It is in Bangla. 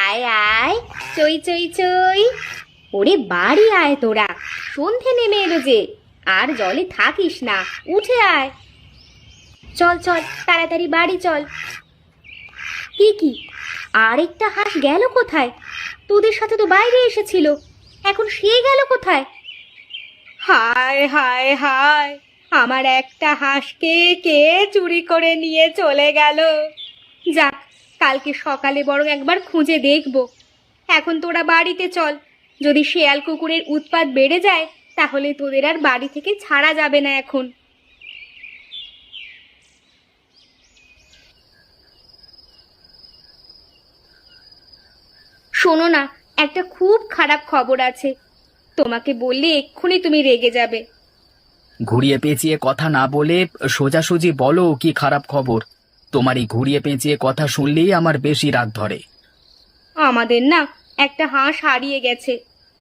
আয় আয়, চই চই চই। ওরে বাড়ি আয় তোরা, সন্ধে নেমে এলো যে। আর জলে থাকিস না, উঠে আয়। চল চল, তাড়াতাড়ি বাড়ি চল। কি আরেকটা হাঁস গেল কোথায়? তোদের সাথে তো বাইরে এসেছিল, এখন সে গেল কোথায়? হায় হায় হায়, আমার একটা হাঁসকে কে চুরি করে নিয়ে চলে গেল। যাক, কালকে সকালে বরং একবার খুঁজে দেখব। এখন তোরা বাড়িতে চল, যদি শেয়াল কুকুরের উৎপাত বেড়ে যায় তাহলে তোদের আর বাড়ি থেকে ছাড়া যাবে না এখন। শোনো না, একটা খুব খারাপ খবর আছে, তোমাকে বললে এক্ষুনি তুমি রেগে যাবে। ঘুরিয়ে পেঁচিয়ে কথা না বলে সোজাসুজি বলো কি খারাপ খবর। তোমার এই ঘুরিয়ে পেঁচিয়ে কথা শুনলেই আমার বেশি রাগ ধরে। আমাদের না একটা হাঁস হারিয়ে গেছে,